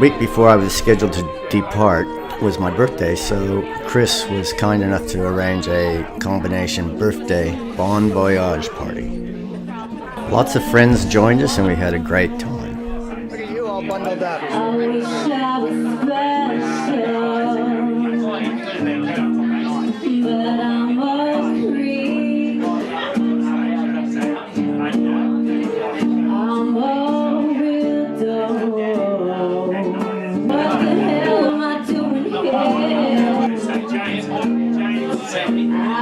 week before I was scheduled to depart was my birthday, so Chris was kind enough to arrange a combination birthday bon voyage party. Lots of friends joined us and we had a great time. Look at you all bundled up. I wish I was special, but I'm all free. I'm all widow. What the hell am I doing here? I don't belong here. I don't belong.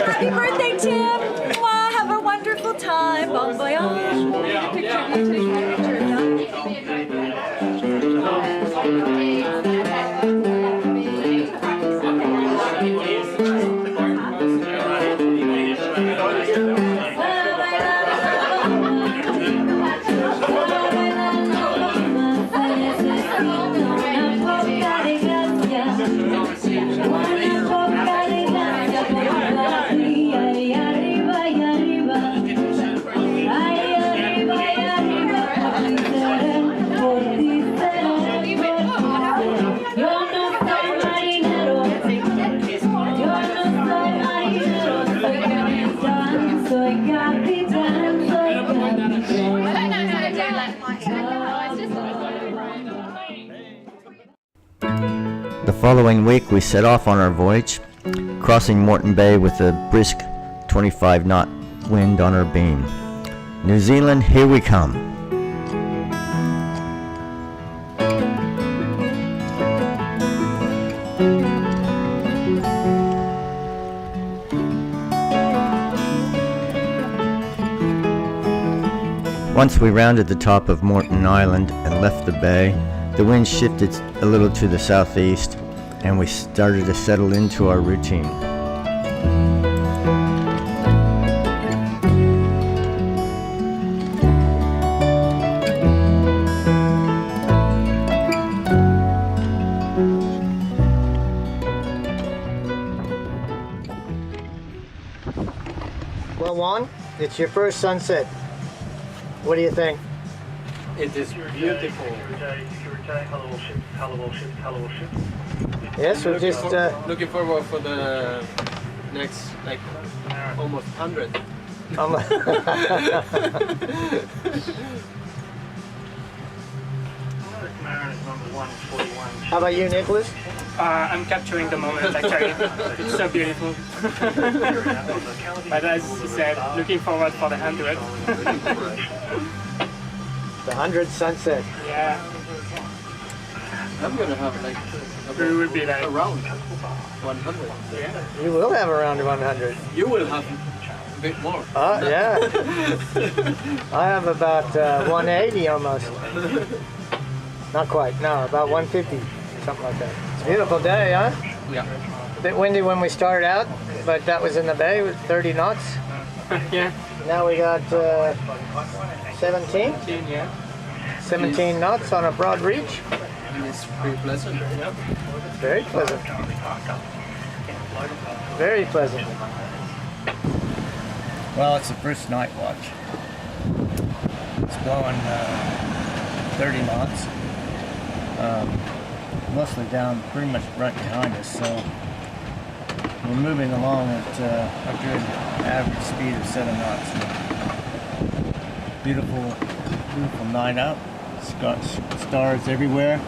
Happy birthday, Tim! Mwah, have a wonderful time. Bon voyage. The following week we set off on our voyage, crossing Moreton Bay with a brisk 25-knot wind on our beam. New Zealand, here we come. Once we rounded the top of Moreton Island and left the bay, the wind shifted a little to the southeast, and we started to settle into our routine. Well, Juan, it's your first sunset. What do you think? It is beautiful. Yes, we're just Looking forward for the next, like, almost 100. How about you, Nicholas? I'm capturing the moment, actually. It's so beautiful. But as you said, looking forward for the 100. The 100th sunset. Yeah, I'm gonna have like we will be like around 100. Yeah. You will have around 100. You will have a bit more. Oh, yeah. I have about 180 almost. Not quite, no, about 150, something like that. It's a beautiful day, huh? Yeah. A bit windy when we started out, but that was in the bay with 30 knots. Yeah. Now we got 17? Yeah. 17 knots on a broad reach. And it's pretty pleasant. Very pleasant. Very pleasant. Well, it's the first night watch. It's blowing 30 knots. Mostly down pretty much right behind us, so we're moving along at a good average speed of 7 knots. Beautiful, beautiful night out. Stars everywhere.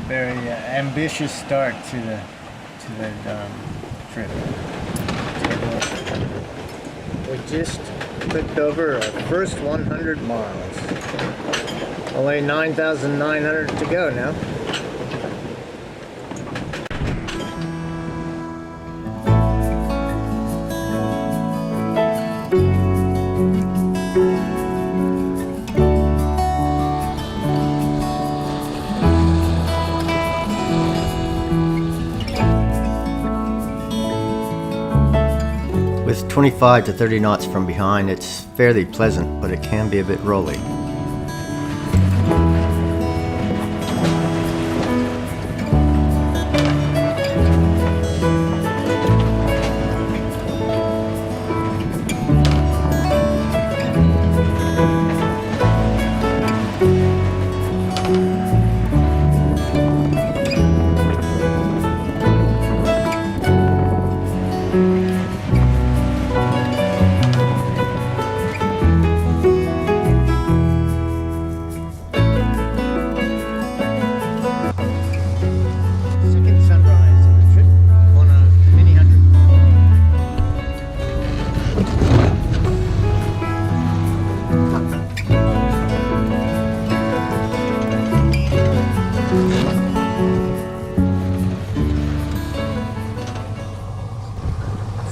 Very ambitious start to the trip. We just clicked over our first 100 miles. Only 9,900 to go now. With 25 to 30 knots from behind, it's fairly pleasant, but it can be a bit rolly.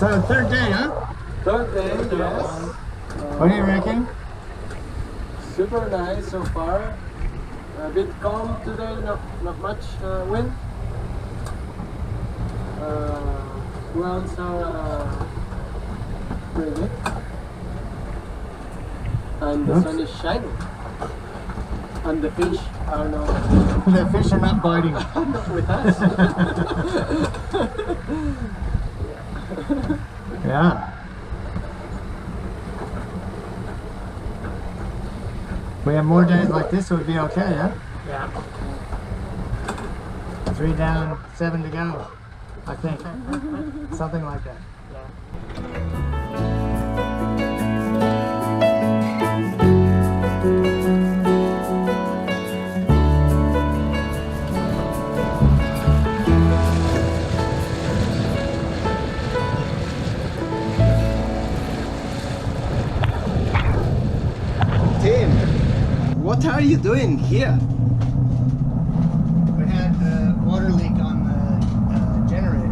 So third day, huh? Third day, yes. What do you reckon? Super nice so far. A bit calm today, not much wind. Clouds are pretty, and the sun is shining. And the fish are not The fish are not biting. with us. Yeah. We have more days like this, it would be okay, yeah? Yeah. 3 down, 7 to go, I think. Something like that. Tim, what are you doing here? We had a water leak on the generator,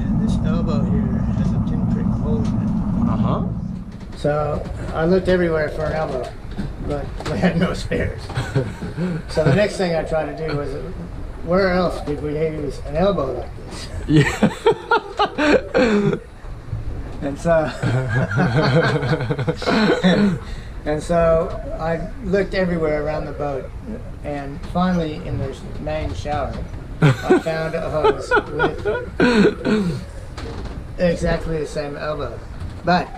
and this elbow here has a pinprick hole in it. Uh-huh. So I looked everywhere for an elbow, but we had no spares. So the next thing I tried to do was, where else did we use an elbow like this? Yeah. And so, and so I looked everywhere around the boat, and finally in the main shower, I found a hose with exactly the same elbow. But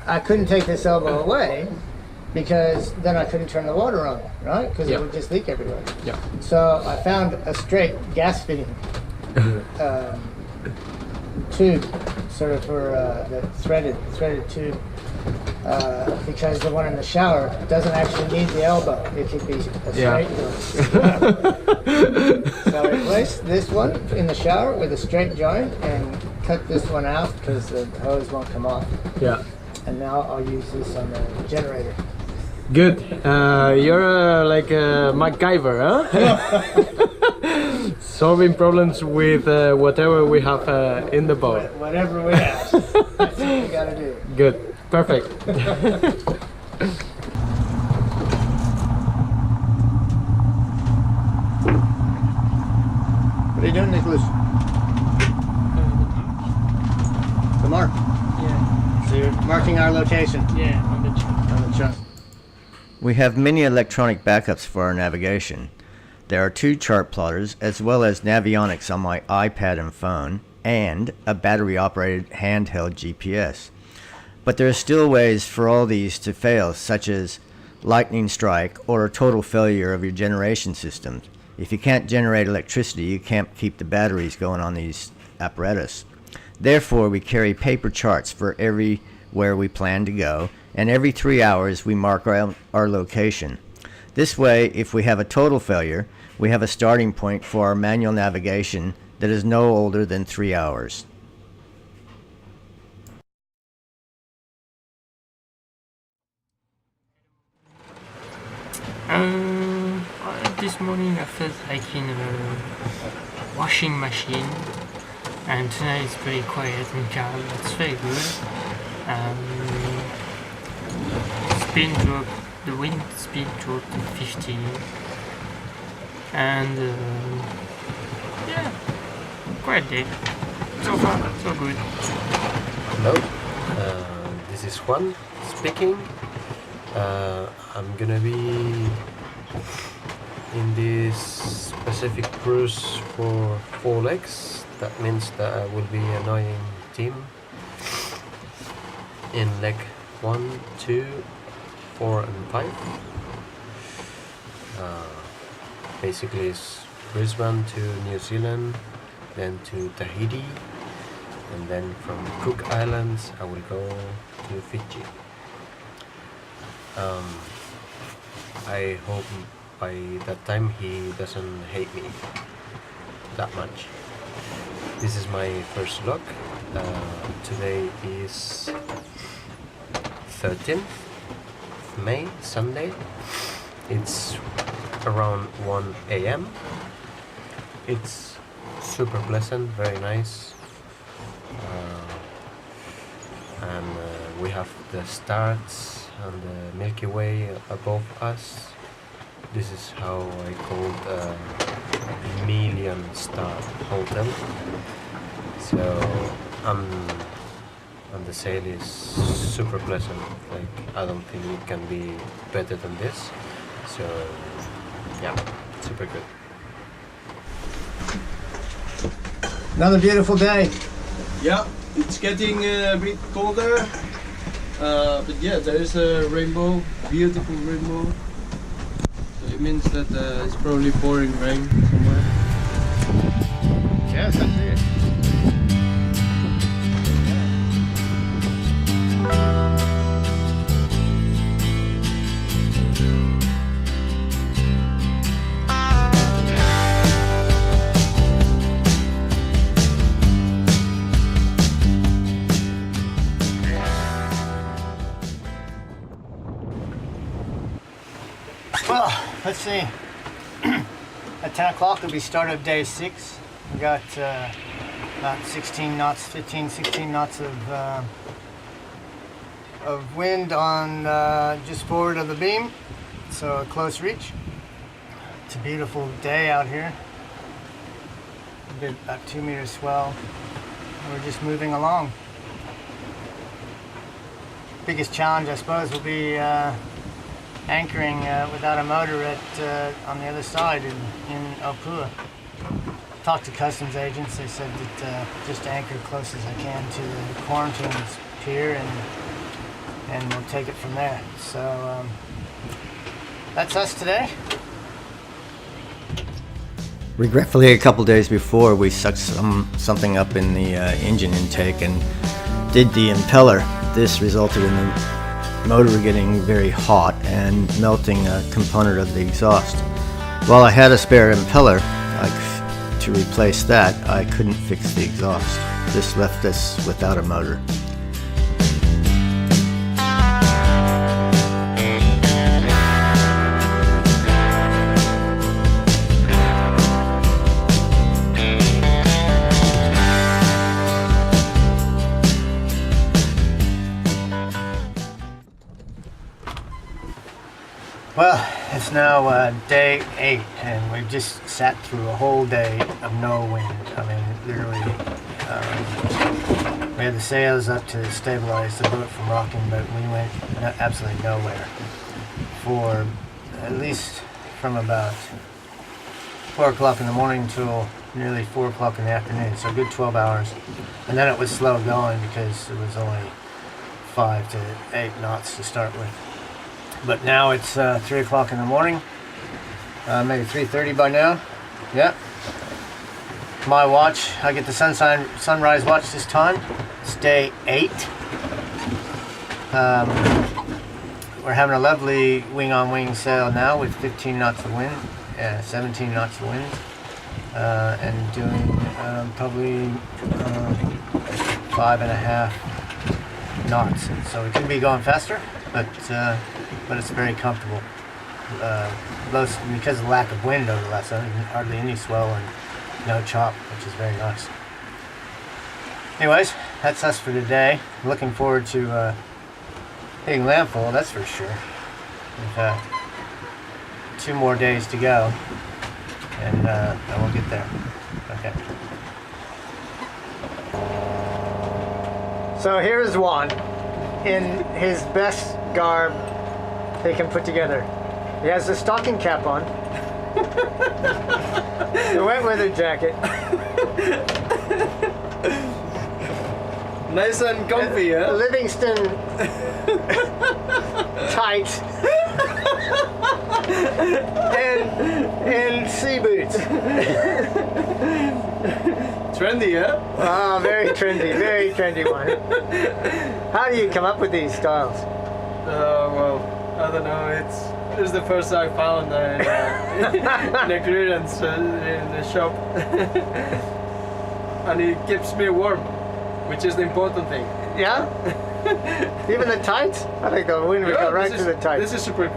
I couldn't take this elbow away because then I couldn't turn the water on, right? Because it would just leak everywhere. Yeah. So I found a straight gas fitting tube, sort of for the threaded tube, because the one in the shower doesn't actually need the elbow. It could be a straight one. So I replaced this one in the shower with a straight joint and cut this one out because the hose won't come off. Yeah. And now I'll use this on the generator. Good. You're like a MacGyver, huh? Solving problems with whatever we have in the boat. Whatever we have, that's what we gotta do. Good. Perfect. What are you doing, Nicholas? The mark. Yeah. So you're marking our location Yeah, on the chart. on the chart. We have many electronic backups for our navigation. There are 2 chart plotters, as well as Navionics on my iPad and phone, and a battery-operated handheld GPS. But there are still ways for all these to fail, such as lightning strike or a total failure of your generation systems. If you can't generate electricity, you can't keep the batteries going on these apparatus. Therefore, we carry paper charts for everywhere we plan to go, and every 3 hours we mark our location. This way, if we have a total failure, we have a starting point for our manual navigation that is no older than 3 hours. This morning I felt like in a washing machine, and tonight it's very quiet and calm. It's very good. Speed dropped, the wind speed dropped to 50, and yeah, quiet day. So far, so good. Hello, this is Juan speaking. I'm gonna be in this specific cruise for 4 legs. That means that I will be annoying Tim in leg 1, 2, 4 and 5. Basically it's Brisbane to New Zealand, then to Tahiti, and then from Cook Islands I will go to Fiji. I hope by that time he doesn't hate me that much. This is my first vlog. Today is 13th May, Sunday. It's around 1 a.m. It's super pleasant, very nice. and we have the stars and the Milky Way above us. This is how I called a million star hotel. So and the sail is super pleasant. Like, I don't think it can be better than this. So yeah, super good. Another beautiful day. Yeah, it's getting a bit colder, but yeah, there is a rainbow, beautiful rainbow. So it means that it's probably pouring rain somewhere. Yes, I see it. Well, let's see. At 10 o'clock will be start of day 6. We got about 16 knots, 15, 16 knots of wind on just forward of the beam, so a close reach. It's a beautiful day out here. About 2 meters swell. We're just moving along. Biggest challenge, I suppose, will be anchoring without a motor on the other side in Opua. Talked to customs agents. They said that just anchor close as I can to the quarantine pier, and we'll take it from there. So that's us today. Regretfully, a couple days before, we sucked something up in the engine intake and did the impeller. This resulted in the motor getting very hot and melting a component of the exhaust. While I had a spare impeller to replace that, I couldn't fix the exhaust. This left us without a motor. Well, it's now day 8, and we've just sat through a whole day of no wind. I mean, literally, we had the sails up to stabilize the boat from rocking, but we went absolutely nowhere for at least from about 4 o'clock in the morning till nearly 4 o'clock in the afternoon, so a good 12 hours. And then it was slow going because it was only 5 to 8 knots to start with. But now it's 3 o'clock in the morning, maybe 3:30 by now. Yep. My watch, I get the sunrise watch this time. It's day 8. We're having a lovely wing-on-wing sail now with 15 knots of wind, 17 knots of wind, and doing probably 5.5 knots. So we could be going faster, but it's very comfortable. Because of the lack of wind over the last night, hardly any swell and no chop, which is very nice. Anyways, that's us for today. Looking forward to hitting landfall, that's for sure. We've 2 more days to go, and we'll get there. Okay. So here's Juan in his best garb they can put together. He has the stocking cap on, the wet weather jacket, Nice and comfy, yeah? Livingston tights, and sea boots. Trendy, yeah? Ah, very trendy one. How do you come up with these styles? Well, I don't know. It's the first I found in a clearance in the shop, and it keeps me warm, which is the important thing. Yeah? Even the tights? I think the wind would go right through the tights. This is super.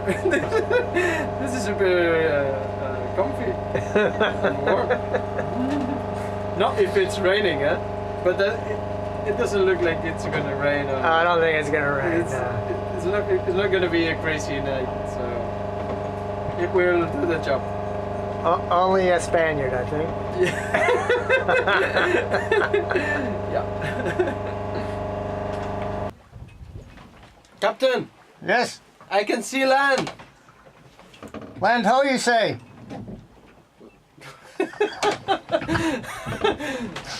This is super comfy and warm. Not if it's raining, but it doesn't look like it's gonna rain. Or I don't think it's gonna rain. it's not gonna be a crazy night, so it will do the job. Only a Spaniard, I think. Yeah. Captain, Yes. I can see land. Land ho, you say?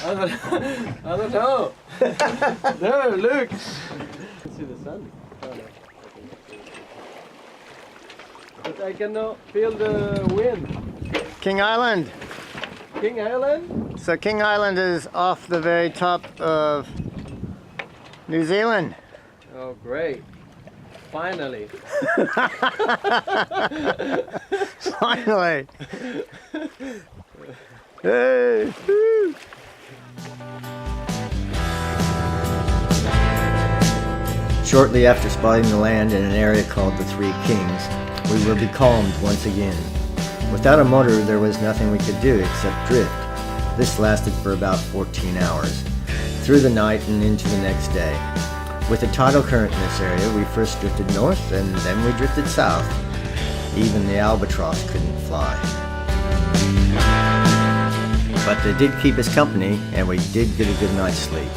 I don't know. There, look. See the sun. But I cannot feel the wind. King Island. King Island? So King Island is off the very top of New Zealand. Oh, great. Finally. Finally. Hey. Woo. Shortly after spotting the land in an area called the Three Kings, we were becalmed once again. Without a motor, there was nothing we could do except drift. This lasted for about 14 hours, through the night and into the next day. With a tidal current in this area, we first drifted north and then we drifted south. Even the albatross couldn't fly. But they did keep us company and we did get a good night's sleep.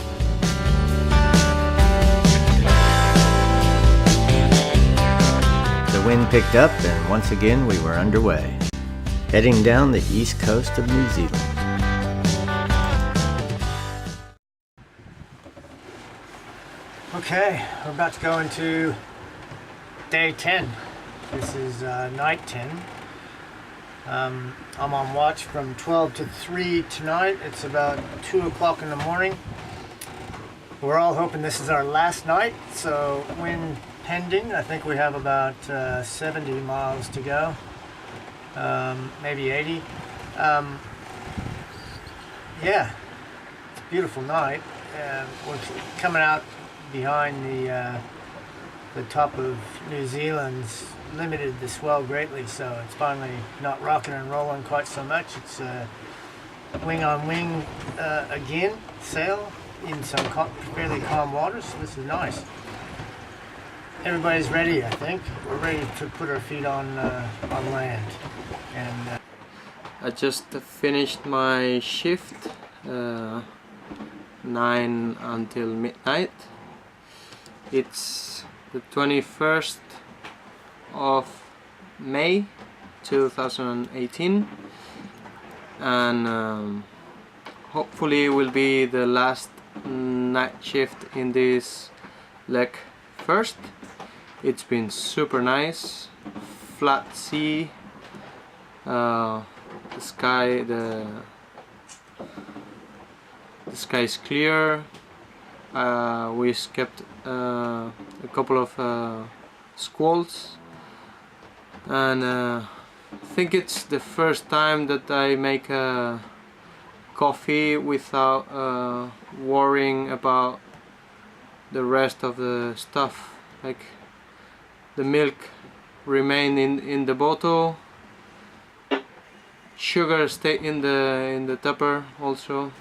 The wind picked up and once again we were underway, heading down the east coast of New Zealand. Okay, we're about to go into day 10. This is night 10. I'm on watch from 12 to 3 tonight. It's about 2 o'clock in the morning. We're all hoping this is our last night, so wind pending. I think we have about 70 miles to go, maybe 80. Yeah, it's a beautiful night. We're coming out behind the top of New Zealand's limited the swell greatly, so it's finally not rocking and rolling quite so much. It's wing on wing again, sail in some fairly calm waters, so this is nice. Everybody's ready, I think. We're ready to put our feet on land. And I just finished my shift, 9 until midnight. It's the 21st of May 2018 and hopefully will be the last night shift in this leg first. It's been super nice, flat sea, the sky is clear. We escaped a couple of squalls, and I think it's the first time that I make a coffee without worrying about the rest of the stuff. Like the milk remained in the bottle, sugar stayed in the tupper also.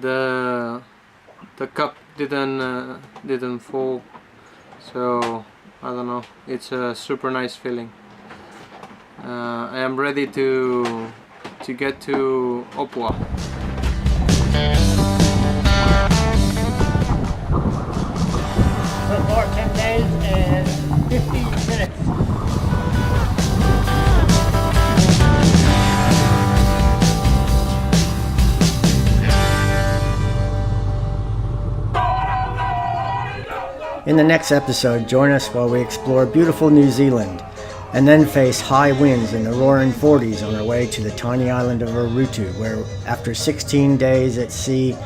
The cup didn't fall, so I don't know. It's a super nice feeling. I am ready to get to Opua. so far 10 days and 15 minutes. In the next episode, join us while we explore beautiful New Zealand and then face high winds in the roaring 40s on our way to the tiny island of Urutu, where after 16 days at sea,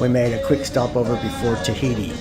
we made a quick stopover before Tahiti.